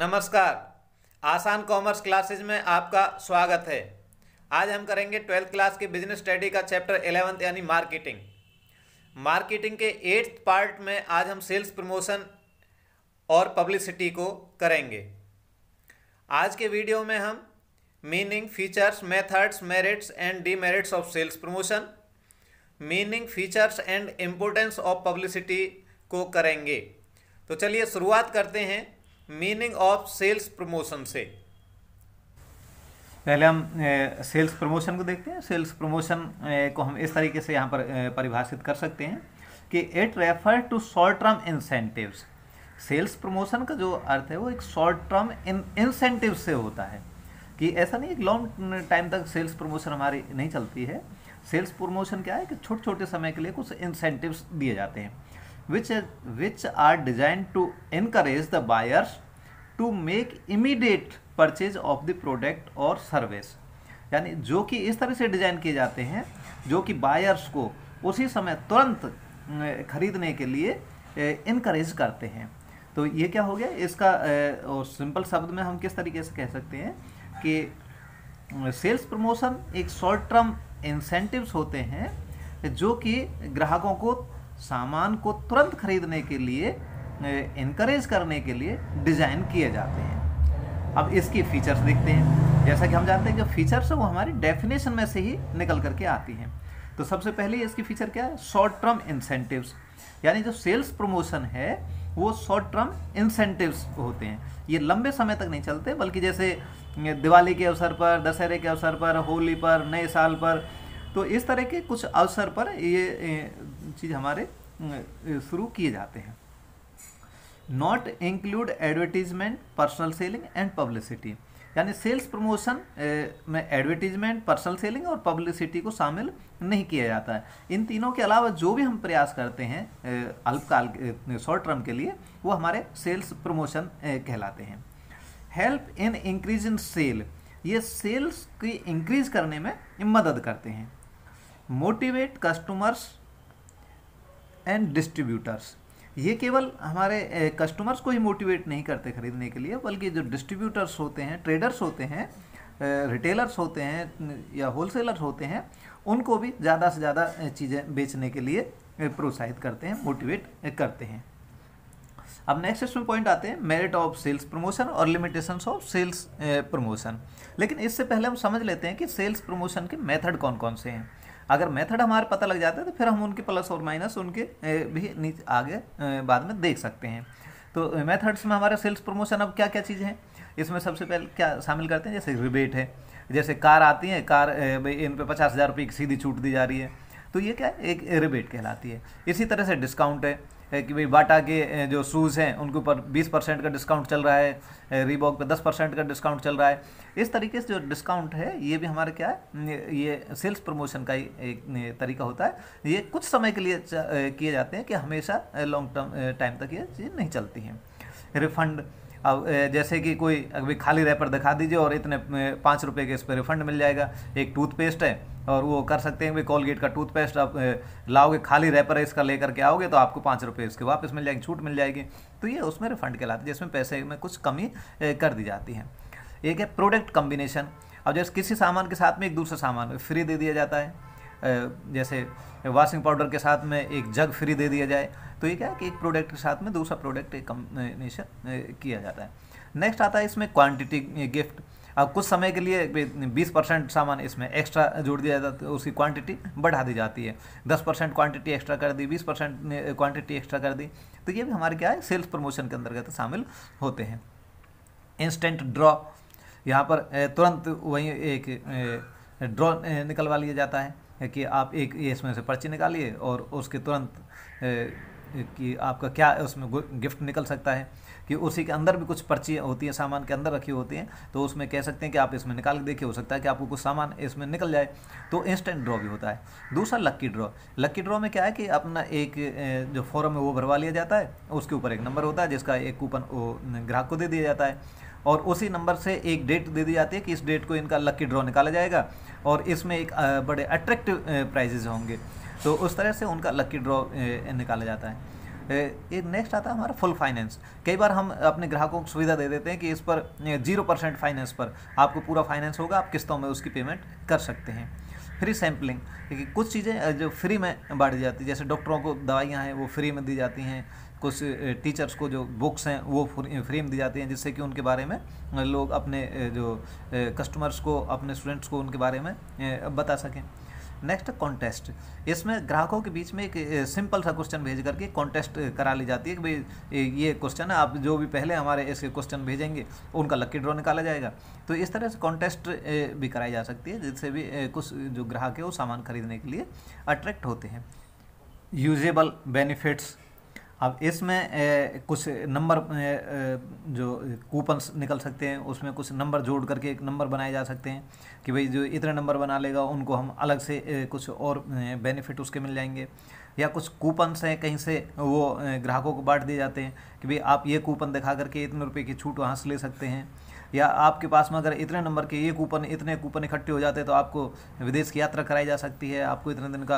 नमस्कार। आसान commerce classes में आपका स्वागत है। आज हम करेंगे 12th क्लास के बिजनेस स्टडी का चैप्टर 11 यानी मार्केटिंग। मार्केटिंग के 8th पार्ट में आज हम सेल्स प्रमोशन और पब्लिसिटी को करेंगे। आज के वीडियो में हम meaning, features, methods, merits and demerits of sales promotion, meaning, features and importance of publicity को करेंगे। तो चलिए शुरुआत करते हैं मीनिंग ऑफ सेल्स प्रमोशन से। पहले हम सेल्स प्रमोशन को देखते हैं। सेल्स प्रमोशन को हम इस तरीके से यहाँ पर परिभाषित कर सकते हैं कि it refer to short term incentives. Sales promotion का जो अर्थ है वो एक शॉर्ट टर्म इंसेंटिव से होता है कि ऐसा नहीं कि लॉन्ग टाइम तक सेल्स प्रमोशन हमारी नहीं चलती है। सेल्स प्रमोशन क्या है कि छोटे छोटे समय के लिए कुछ इंसेंटिव्स दिए जाते हैं which are designed to encourage the buyers to make immediate purchase of the product or service। यानी जो कि इस तरह से डिजाइन किए जाते हैं जो कि बायर्स को उसी समय तुरंत खरीदने के लिए इनकरेज करते हैं। तो ये क्या हो गया इसका, और सिंपल शब्द में हम किस तरीके से कह सकते हैं कि सेल्स प्रमोशन एक शॉर्ट टर्म इंसेंटिव्स होते हैं जो कि ग्राहकों को सामान को तुरंत खरीदने के लिए इनकरेज करने के लिए डिज़ाइन किए जाते हैं। अब इसकी फीचर्स देखते हैं। जैसा कि हम जानते हैं कि फीचर्स है वो हमारी डेफिनेशन में से ही निकल करके आती हैं। तो सबसे पहले इसकी फीचर क्या है? Short term incentives. यानी जो सेल्स प्रमोशन है वो शॉर्ट टर्म इंसेंटिव्स होते हैं। ये लंबे समय तक नहीं चलते, बल्कि जैसे दिवाली के अवसर पर, दशहरे के अवसर पर, होली पर, नए साल पर, तो इस तरह के कुछ अवसर पर ये चीज़ हमारे शुरू किए जाते हैं। Not include advertisement, personal selling and publicity. यानी सेल्स प्रमोशन में एडवर्टीजमेंट, पर्सनल सेलिंग और पब्लिसिटी को शामिल नहीं किया जाता है। इन तीनों के अलावा जो भी हम प्रयास करते हैं अल्पकाल शॉर्ट टर्म के लिए वो हमारे सेल्स प्रमोशन कहलाते हैं। Help in increase in sale. ये सेल्स की इंक्रीज करने में मदद करते हैं। Motivate customers and distributors. ये केवल हमारे कस्टमर्स को ही मोटिवेट नहीं करते खरीदने के लिए, बल्कि जो डिस्ट्रीब्यूटर्स होते हैं, ट्रेडर्स होते हैं, रिटेलर्स होते हैं या होलसेलर्स होते हैं, उनको भी ज़्यादा से ज़्यादा चीज़ें बेचने के लिए प्रोत्साहित करते हैं, मोटिवेट करते हैं। अब नेक्स्ट इसमें पॉइंट आते हैं मेरिट ऑफ सेल्स प्रमोशन और लिमिटेशंस ऑफ सेल्स प्रमोशन। लेकिन इससे पहले हम समझ लेते हैं कि सेल्स प्रमोशन के मेथड कौन कौन से हैं। अगर मेथड हमारे पता लग जाता है तो फिर हम उनके प्लस और माइनस उनके भी नीचे आगे बाद में देख सकते हैं। तो मेथड्स में हमारे सेल्स प्रमोशन अब क्या क्या चीज़ें हैं इसमें सबसे पहले क्या शामिल करते हैं? जैसे रिबेट है, जैसे कार आती है, कार इन पे 50,000 रुपये की सीधी छूट दी जा रही है, तो ये क्या है? एक रिबेट कहलाती है। इसी तरह से डिस्काउंट है कि भाई बाटा के जो शूज़ हैं उनके ऊपर 20% का डिस्काउंट चल रहा है, रीबॉक पे 10% का डिस्काउंट चल रहा है। इस तरीके से जो डिस्काउंट है ये भी हमारे क्या है, ये सेल्स प्रमोशन का ही एक तरीका होता है। ये कुछ समय के लिए किए जाते हैं कि हमेशा लॉन्ग टर्म टाइम तक ये चीज़ नहीं चलती हैं। रिफंड, अब जैसे कि कोई अभी खाली रैपर दिखा दीजिए और इतने 5 रुपये के इस पर रिफंड मिल जाएगा। एक टूथपेस्ट है और वो कर सकते हैं भाई कोलगेट का टूथपेस्ट आप लाओगे, खाली रैपर है इसका लेकर के आओगे तो आपको 5 रुपये इसके वापस मिल जाएंगे, छूट मिल जाएगी। तो ये उसमें रिफंड कहलाता है जिसमें पैसे में कुछ कमी कर दी जाती है। एक है प्रोडक्ट कम्बिनेशन। अब जैसे किसी सामान के साथ में एक दूसरा सामान फ्री दे दिया जाता है, जैसे वॉशिंग पाउडर के साथ में एक जग फ्री दे दिया जाए, तो ये क्या है कि एक प्रोडक्ट के साथ में दूसरा प्रोडक्ट कम्बिनेशन किया जाता है। नेक्स्ट आता है इसमें क्वांटिटी गिफ्ट। अब कुछ समय के लिए 20% सामान इसमें एक्स्ट्रा जोड़ दिया जाता है तो उसकी क्वांटिटी बढ़ा दी जाती है। 10% क्वांटिटी एक्स्ट्रा कर दी, 20% क्वांटिटी एक्स्ट्रा कर दी, तो ये भी हमारे क्या है सेल्स प्रमोशन के अंतर्गत शामिल होते हैं। इंस्टेंट ड्रॉ, यहाँ पर तुरंत वही एक ड्रॉ निकलवा लिया जाता है कि आप एक इसमें से पर्ची निकालिए और उसके तुरंत कि आपका क्या उसमें गिफ्ट निकल सकता है, कि उसी के अंदर भी कुछ पर्ची होती हैं, सामान के अंदर रखी होती हैं, तो उसमें कह सकते हैं कि आप इसमें निकाल के देखिए, हो सकता है कि आपको कुछ सामान इसमें निकल जाए। तो इंस्टेंट ड्रॉ भी होता है। दूसरा लक्की ड्रॉ। लक्की ड्रॉ में क्या है कि अपना एक जो फॉर्म है वो भरवा लिया जाता है, उसके ऊपर एक नंबर होता है जिसका एक कूपन वो ग्राहक को दे दिया जाता है और उसी नंबर से एक डेट दे दी जाती है कि इस डेट को इनका लक्की ड्रॉ निकाला जाएगा और इसमें एक बड़े अट्रैक्टिव प्राइजेज होंगे, तो उस तरह से उनका लक्की ड्रॉ निकाला जाता है। एक नेक्स्ट आता है हमारा फुल फाइनेंस। कई बार हम अपने ग्राहकों को सुविधा दे देते हैं कि इस पर 0% फाइनेंस पर आपको पूरा फाइनेंस होगा, आप किस्तों में उसकी पेमेंट कर सकते हैं। फ्री सैम्पलिंग, क्योंकि कुछ चीज़ें जो फ्री में बांटी जाती है, जैसे डॉक्टरों को दवाइयाँ हैं वो फ्री में दी जाती हैं, कुछ टीचर्स को जो बुक्स हैं वो फ्री में दी जाती हैं, जिससे कि उनके बारे में लोग अपने जो कस्टमर्स को, अपने स्टूडेंट्स को उनके बारे में बता सकें। नेक्स्ट कॉन्टेस्ट, इसमें ग्राहकों के बीच में एक सिंपल सा क्वेश्चन भेज करके कॉन्टेस्ट करा ली जाती है कि भाई ये क्वेश्चन है, आप जो भी पहले हमारे ऐसे क्वेश्चन भेजेंगे उनका लकी ड्रॉ निकाला जाएगा। तो इस तरह से कॉन्टेस्ट भी कराई जा सकती है, जिससे भी कुछ जो ग्राहक है वो सामान खरीदने के लिए अट्रैक्ट होते हैं। यूजेबल बेनिफिट्स, अब इसमें कुछ नंबर जो कूपन्स निकल सकते हैं, उसमें कुछ नंबर जोड़ करके एक नंबर बनाए जा सकते हैं कि भाई जो इतने नंबर बना लेगा उनको हम अलग से कुछ और बेनिफिट उसके मिल जाएंगे। या कुछ कूपन्स हैं कहीं से वो ग्राहकों को बांट दिए जाते हैं कि भाई आप ये कूपन दिखा करके इतने रुपये की छूट वहाँ से ले सकते हैं। या आपके पास में अगर इतने नंबर के इतने कूपन इकट्ठे हो जाते हैं तो आपको विदेश की यात्रा कराई जा सकती है, आपको इतने दिन का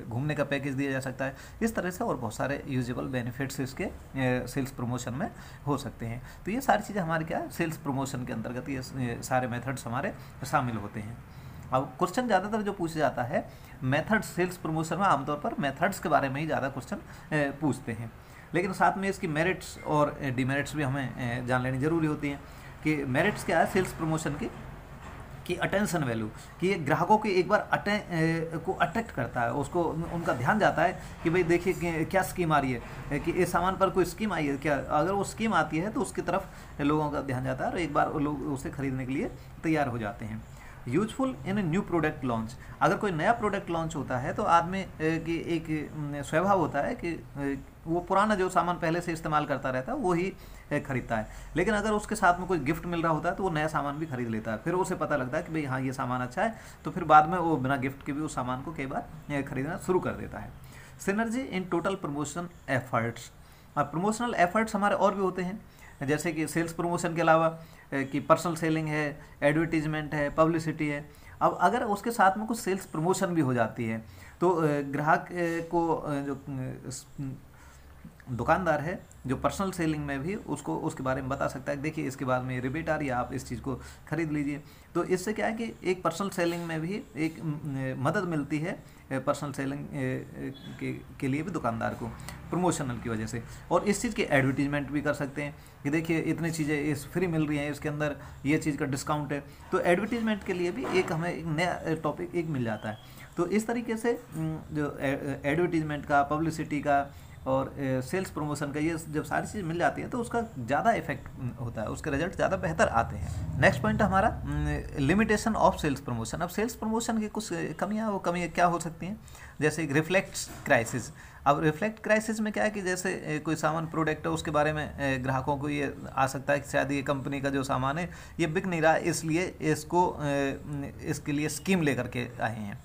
घूमने का पैकेज दिया जा सकता है। इस तरह से और बहुत सारे यूजेबल बेनिफिट्स इसके सेल्स प्रमोशन में हो सकते हैं। तो ये सारी चीज़ें हमारे क्या है, सेल्स प्रमोशन के अंतर्गत ये सारे मेथड्स हमारे शामिल होते हैं। अब क्वेश्चन ज़्यादातर जो पूछा जाता है मेथड सेल्स प्रमोशन में, आमतौर पर मेथड्स के बारे में ही ज़्यादा क्वेश्चन पूछते हैं, लेकिन साथ में इसकी मेरिट्स और डिमेरिट्स भी हमें जान लेनी जरूरी होती हैं। कि मेरिट्स क्या है सेल्स प्रमोशन की अटेंशन वैल्यू, कि ये ग्राहकों की एक बार को अट्रैक्ट करता है, उसको उनका ध्यान जाता है कि भाई देखिए क्या स्कीम आ रही है, कि इस सामान पर कोई स्कीम आई है क्या। अगर वो स्कीम आती है तो उसकी तरफ लोगों का ध्यान जाता है और एक बार लोग उसे खरीदने के लिए तैयार हो जाते हैं। Useful in new product launch, अगर कोई नया प्रोडक्ट लॉन्च होता है तो आदमी की एक स्वभाव होता है कि वो पुराना जो सामान पहले से इस्तेमाल करता रहता है वो ही खरीदता है, लेकिन अगर उसके साथ में कोई गिफ्ट मिल रहा होता है तो वो नया सामान भी खरीद लेता है। फिर उसे पता लगता है कि भाई हाँ ये सामान अच्छा है, तो फिर बाद में वो बिना गिफ्ट के भी उस सामान को कई बार खरीदना शुरू कर देता है। Synergy in total promotion efforts, अब प्रमोशनल एफर्ट्स हमारे और भी होते हैं, जैसे कि सेल्स प्रमोशन के अलावा कि पर्सनल सेलिंग है, एडवर्टीजमेंट है, पब्लिसिटी है। अब अगर उसके साथ में कुछ सेल्स प्रमोशन भी हो जाती है तो ग्राहक को जो दुकानदार है जो पर्सनल सेलिंग में भी उसको उसके बारे में बता सकता है, देखिए इसके बाद में रिबेट आ रही है, आप इस चीज़ को खरीद लीजिए। तो इससे क्या है कि एक पर्सनल सेलिंग में भी एक मदद मिलती है पर्सनल सेलिंग के लिए भी दुकानदार को प्रमोशनल की वजह से। और इस चीज़ की एडवर्टीजमेंट भी कर सकते हैं कि देखिए इतनी चीज़ें इस फ्री मिल रही हैं, इसके अंदर ये चीज़ का डिस्काउंट है। तो एडवर्टीजमेंट के लिए भी एक हमें एक नया टॉपिक एक मिल जाता है। तो इस तरीके से जो एडवर्टीजमेंट का, पब्लिसिटी का और सेल्स प्रमोशन का, ये जब सारी चीज़ मिल जाती है तो उसका ज़्यादा इफेक्ट होता है, उसके रिजल्ट ज़्यादा बेहतर आते हैं। नेक्स्ट पॉइंट हमारा लिमिटेशन ऑफ सेल्स प्रमोशन। अब सेल्स प्रमोशन की कुछ कमियां, वो कमियां क्या हो सकती हैं, जैसे रिफ्लेक्ट क्राइसिस। अब रिफ्लेक्ट क्राइसिस में क्या है कि जैसे कोई सामान प्रोडक्ट है उसके बारे में ग्राहकों को ये आ सकता है कि शायद ये कंपनी का जो सामान है ये बिक नहीं रहा, इसलिए इसको इसके लिए स्कीम लेकर के आए हैं।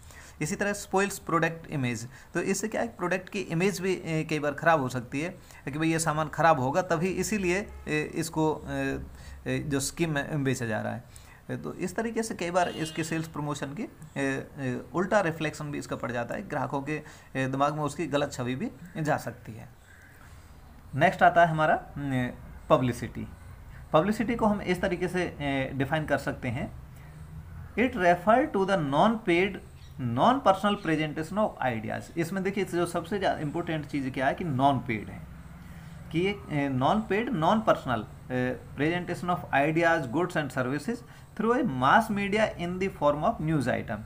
इसी तरह स्पॉइल्स प्रोडक्ट इमेज, तो इससे क्या है प्रोडक्ट की इमेज भी कई बार ख़राब हो सकती है कि भाई ये सामान ख़राब होगा तभी इसीलिए इसको जो स्कीम में बेचा जा रहा है। तो इस तरीके से कई बार इसके सेल्स प्रमोशन की उल्टा रिफ्लेक्शन भी इसका पड़ जाता है, ग्राहकों के दिमाग में उसकी गलत छवि भी जा सकती है। नेक्स्ट आता है हमारा पब्लिसिटी। पब्लिसिटी को हम इस तरीके से डिफाइन कर सकते हैं, it refer to the non personal presentation of ideas. इसमें देखिए जो सबसे ज़्यादा इंपॉर्टेंट चीज़ क्या है कि नॉन पेड है, कि ये non paid non personal presentation of ideas, goods and services through a mass media in the form of news item.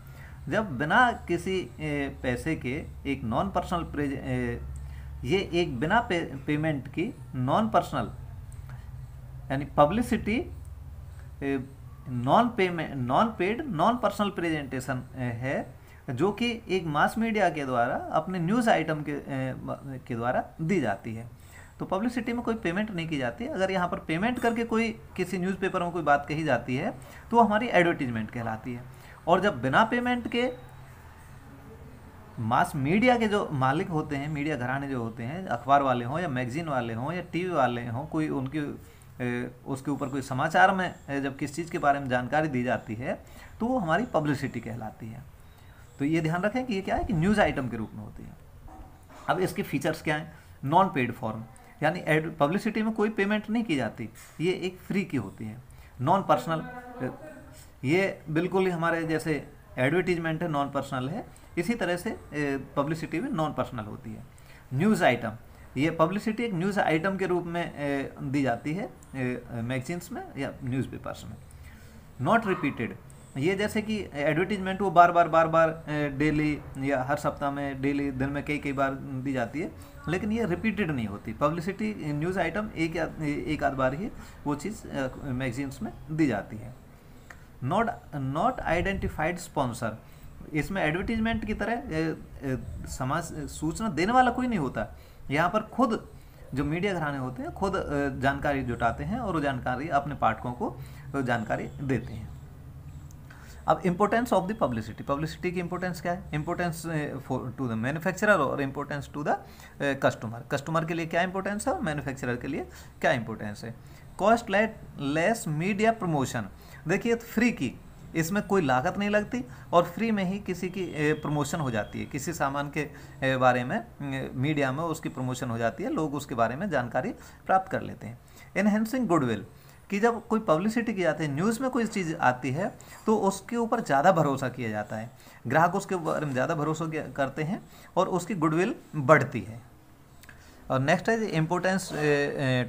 जब बिना किसी पैसे के एक नॉन पर्सनल ये एक बिना पेमेंट की नॉन पर्सनल यानी publicity non paid non personal presentation है, जो कि एक मास मीडिया के द्वारा अपने न्यूज़ आइटम के द्वारा दी जाती है। तो पब्लिसिटी में कोई पेमेंट नहीं की जाती। अगर यहाँ पर पेमेंट करके कोई किसी न्यूज़पेपर में कोई बात कही जाती है तो वो हमारी एडवर्टीजमेंट कहलाती है। और जब बिना पेमेंट के मास मीडिया के जो मालिक होते हैं, मीडिया घराने जो होते हैं, अखबार वाले हों या मैगजीन वाले हों या टीवी वाले हों, कोई उनकी उसके ऊपर कोई समाचार में जब किस चीज़ के बारे में जानकारी दी जाती है तो वो हमारी पब्लिसिटी कहलाती है। तो ये ध्यान रखें कि ये क्या है कि न्यूज़ आइटम के रूप में होती है। अब इसके फीचर्स क्या हैं, नॉन पेड फॉर्म, यानी पब्लिसिटी में कोई पेमेंट नहीं की जाती, ये एक फ्री की होती है। नॉन पर्सनल, ये बिल्कुल ही हमारे जैसे एडवर्टीजमेंट है नॉन पर्सनल है, इसी तरह से पब्लिसिटी भी नॉन पर्सनल होती है। न्यूज़ आइटम, ये पब्लिसिटी एक न्यूज़ आइटम के रूप में दी जाती है मैगजीन्स में या न्यूज़पेपर्स में। नॉट रिपीटेड, ये जैसे कि एडवर्टीजमेंट वो बार बार डेली या हर सप्ताह में, डेली दिन में कई बार दी जाती है, लेकिन ये रिपीटेड नहीं होती। पब्लिसिटी न्यूज़ आइटम एक आध बार ही वो चीज़ मैगजीन्स में दी जाती है। नॉट आइडेंटिफाइड स्पॉन्सर, इसमें एडवर्टीजमेंट की तरह समाज सूचना देने वाला कोई नहीं होता, यहाँ पर खुद जो मीडिया घराने होते हैं खुद जानकारी जुटाते हैं और वो जानकारी अपने पाठकों को जानकारी देते हैं। अब importance of the publicity, publicity की इम्पोर्टेंस क्या है? इम्पोर्टेंस टू द मैन्युफैक्चरर और importance to the customer, customer के लिए क्या इम्पोर्टेंस है और मैन्युफैक्चरर के लिए क्या इम्पोर्टेंस है। कॉस्ट लेस मीडिया प्रमोशन, देखिए फ्री की, इसमें कोई लागत नहीं लगती और फ्री में ही किसी की प्रमोशन हो जाती है, किसी सामान के बारे में मीडिया में उसकी प्रमोशन हो जाती है, लोग उसके बारे में जानकारी प्राप्त कर लेते हैं। एनहेंसिंग गुडविल, कि जब कोई पब्लिसिटी की जाती है, न्यूज़ में कोई चीज़ आती है तो उसके ऊपर ज़्यादा भरोसा किया जाता है, ग्राहक उसके बारे में ज़्यादा भरोसा करते हैं और उसकी गुडविल बढ़ती है। और नेक्स्ट है importance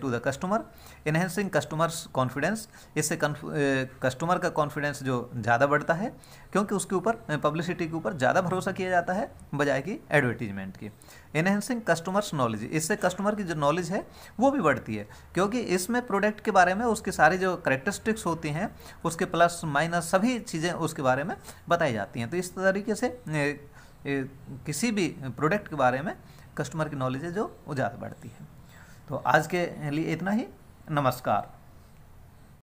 to the customer, enhancing customers confidence, इससे कस्टमर का कॉन्फिडेंस जो ज़्यादा बढ़ता है क्योंकि उसके ऊपर पब्लिसिटी के ऊपर ज़्यादा भरोसा किया जाता है बजाय कि एडवर्टीजमेंट की। इनहेंसिंग कस्टमर्स नॉलेज, इससे कस्टमर की जो नॉलेज है वो भी बढ़ती है क्योंकि इसमें प्रोडक्ट के बारे में उसकी सारी जो करेक्टरिस्टिक्स होती हैं, उसके प्लस माइनस सभी चीज़ें उसके बारे में बताई जाती हैं। तो इस तरीके से किसी भी प्रोडक्ट के बारे में कस्टमर की नॉलेज है जो वो ज़्यादा बढ़ती है। तो आज के लिए इतना ही, नमस्कार।